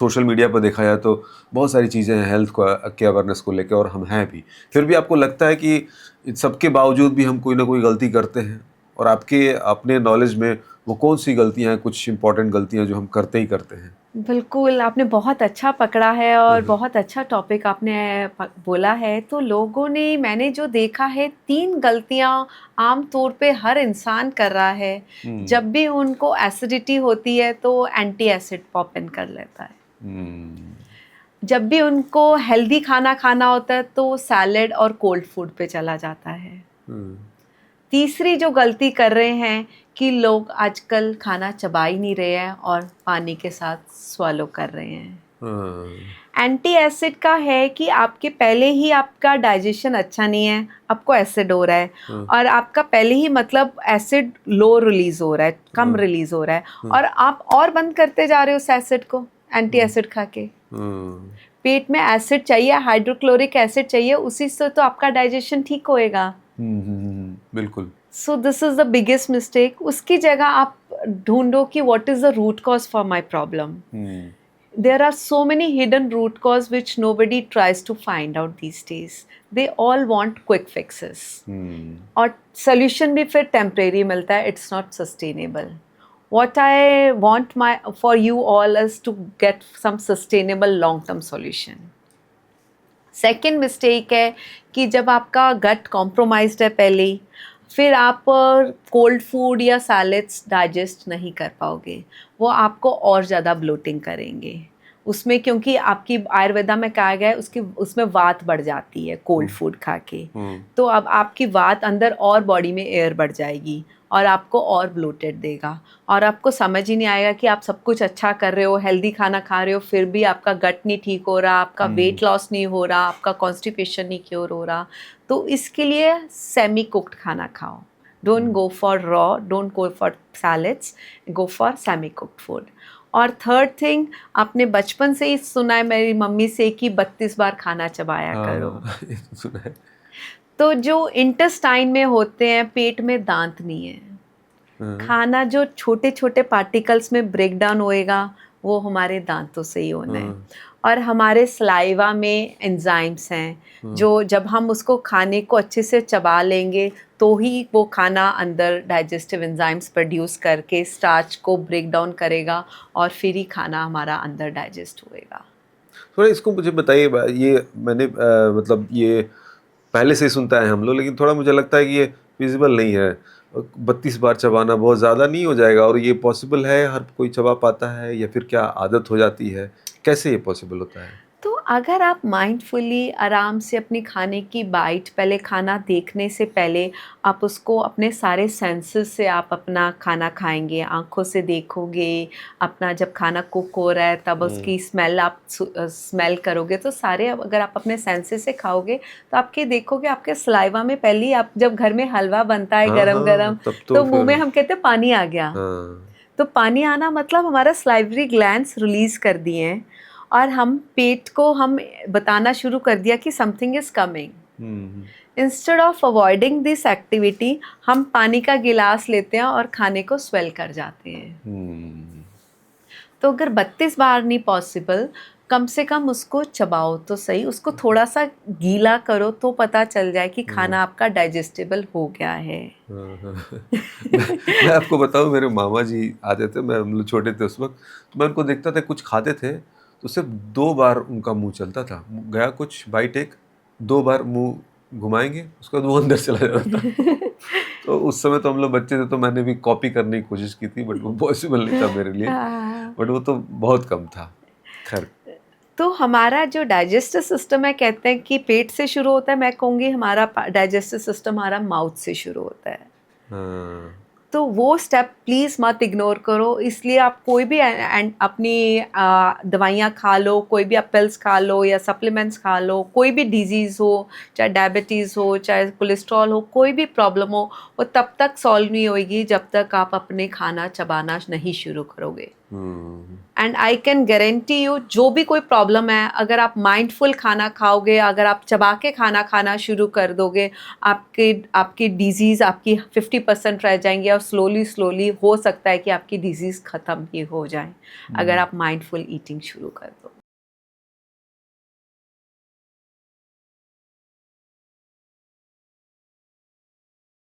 Social media पर देखा जाए तो बहुत सारी चीज़ें हैं हेल्थ को के अवेयरनेस को लेके, और हम हैं भी। फिर भी आपको लगता है कि इन सबके बावजूद भी हम कोई ना कोई गलती करते हैं, और आपके अपने नॉलेज में वो कौन-सी गलतियाँ हैं, कुछ इम्पोर्टेंट गलतियाँ जो हम करते ही करते हैं? बिल्कुल, आपने बहुत अच्छा पकड़ा है और हुँ, हुँ। बहुत अच्छा टॉपिक आपने बोला है। तो लोगों ने मैंने जो देखा है 3 गलतियाँ आम तौर पे हर इंसान कर रहा है। हुँ, जब भी उनको एसिडिटी होती है तो एंटी एसिड पॉप इन कर लेता है। हुँ, जब भी उनको हेल्दी खाना खाना होता है तो सैलेड और कोल्ड फूड पे चला जाता है। हुँ, तीसरी जो गलती कर रहे हैं कि लोग आजकल खाना चबा ही नहीं रहे हैं और पानी के साथ स्वॉलो कर रहे हैं। हाँ, एंटी एसिड का है कि आपके पहले ही आपका डाइजेशन अच्छा नहीं है, आपको एसिड हो रहा है हाँ, और आपका पहले ही मतलब एसिड लो रिलीज़ हो रहा है, कम हाँ, रिलीज़ हो रहा है हाँ, और आप और बंद करते जा रहे हो उस एसिड को, एंटी हाँ, एसिड खा के। हाँ, पेट में एसिड चाहिए, हाइड्रोक्लोरिक एसिड चाहिए, उसी से तो आपका डाइजेशन ठीक होएगा। हुँ, हुँ, हुँ, हुँ, बिल्कुल। So this is the biggest mistake. उसकी जगह आप ढूँढो कि what is the root cause for my problem. हुँ, There are so many hidden root cause which nobody tries to find out these days. They all want quick fixes. हुँ, और solution भी फिर temporary मिलता है, it's not sustainable. What I want for you all is to get some sustainable long term solution. Second mistake है कि जब आपका गट compromised है पहले ही, फिर आप कोल्ड फूड या सैलेड्स डाइजेस्ट नहीं कर पाओगे, वो आपको और ज़्यादा ब्लोटिंग करेंगे उसमें, क्योंकि आपकी आयुर्वेदा में कहा गया है उसकी उसमें वात बढ़ जाती है कोल्ड हुँ, फूड खा के। हुँ, तो अब आपकी वात अंदर और बॉडी में एयर बढ़ जाएगी और आपको और ब्लोटेड देगा और आपको समझ ही नहीं आएगा कि आप सब कुछ अच्छा कर रहे हो, हेल्दी खाना खा रहे हो, फिर भी आपका गट नहीं ठीक हो रहा, आपका हुँ, वेट लॉस नहीं हो रहा, आपका कॉन्स्टिपेशन नहीं क्योर हो रहा। तो इसके लिए सेमी कुक्ड खाना खाओ। Don't hmm, go for raw, don't go for salads, go for semi cooked food. और थर्ड थिंग, आपने बचपन से ही सुना है मेरी मम्मी से कि 32 बार खाना चबाया करो। हाँ, ये तो सुना है। तो जो इंटेस्टाइन में होते हैं, पेट में दांत नहीं है। हाँ, खाना जो छोटे-छोटे पार्टिकल्स में ब्रेक डाउन होएगा, वो हमारे दाँतों से ही होना है। हाँ, और हमारे सलाइवा में एंजाइम्स हैं, हाँ, जो जब हम उसको खाने को अच्छे से चबा लेंगे, तो ही वो खाना अंदर डाइजेस्टिव एंजाइम्स प्रोड्यूस करके स्टार्च को ब्रेक डाउन करेगा और फिर ही खाना हमारा अंदर डाइजेस्ट होएगा। थोड़ा इसको मुझे बताइए, ये मैंने मतलब ये पहले से ही सुनता है हम लोग, लेकिन थोड़ा मुझे लगता है कि ये फिजिबल नहीं है। 32 बार चबाना बहुत ज़्यादा नहीं हो जाएगा, और ये पॉसिबल है, हर कोई चबा पाता है, या फिर क्या आदत हो जाती है? कैसे ये पॉसिबल होता है? तो अगर आप माइंडफुली आराम से अपनी खाने की बाइट, पहले खाना देखने से पहले आप उसको अपने सारे सेंसेस से आप अपना खाना खाएंगे, आँखों से देखोगे, अपना जब खाना कुक हो रहा है तब हुँ, उसकी स्मेल आप स्मेल करोगे, तो सारे अगर आप अपने सेंसेस से खाओगे तो आपके देखोगे आपके सलाइवा में पहले ही, आप जब घर में हलवा बनता है हाँ, गरम हाँ, गरम, तब तो तो मुंह फिर में हम कहते हैं पानी आ गया। हाँ, तो पानी आना मतलब हमारा सलाइवरी ग्लैंड्स रिलीज कर दिए हैं और हम पेट को हम बताना शुरू कर दिया कि something is coming. Hmm, instead of avoiding this activity, हम पानी का गिलास लेते हैं और खाने को स्वेल कर जाते हैं। हुँ, तो अगर 32 बार नहीं पॉसिबल, कम से कम उसको चबाओ तो सही, उसको थोड़ा सा गीला करो तो पता चल जाए कि हुँ, खाना आपका डाइजेस्टेबल हो गया है। हाँ, हाँ। मैं आपको बताऊँ, मेरे मामा जी आते थे, हम लोग छोटे थे उस वक़्त, तो मैं उनको देखता था कुछ खाते थे, तो सिर्फ़ 2 बार उनका मुँह चलता था। गया कुछ बाइट एक, 2 बार मुँह घुमाएँगे, उसके बाद वो अंदर चला जाता था। तो उस समय तो हम लोग बच्चे थे, तो मैंने भी कॉपी करने की कोशिश की थी, बट वो पॉसिबल नहीं था मेरे लिए, हाँ। बट वो तो बहुत कम था। ख़ैर, तो हमारा जो डाइजेस्टिव सिस्टम है, कहते हैं कि पेट से शुरू होता है, मैं कहूँगी हमारा डाइजेस्टिव सिस्टम हमारा माउथ से शुरू होता है। हाँ, तो वो स्टेप प्लीज़ मत इग्नोर करो, इसलिए आप कोई भी अपनी दवाइयाँ खा लो, कोई भी आप पिल्स खा लो या सप्लीमेंट्स खा लो, कोई भी डिजीज़ हो, चाहे डायबिटीज़ हो, चाहे कोलेस्ट्रॉल हो, कोई भी प्रॉब्लम हो, वो तब तक सॉल्व नहीं होएगी जब तक आप अपने खाना चबाना नहीं शुरू करोगे। And I can guarantee you, जो भी कोई प्रॉब्लम है, अगर आप माइंडफुल खाना खाओगे, अगर आप चबा के खाना खाना शुरू कर दोगे, आपकी डिजीज़ आपकी 50% रह जाएंगी, और स्लोली स्लोली हो सकता है कि आपकी डिजीज़ ख़त्म ही हो जाए अगर आप माइंडफुल ईटिंग शुरू कर दो।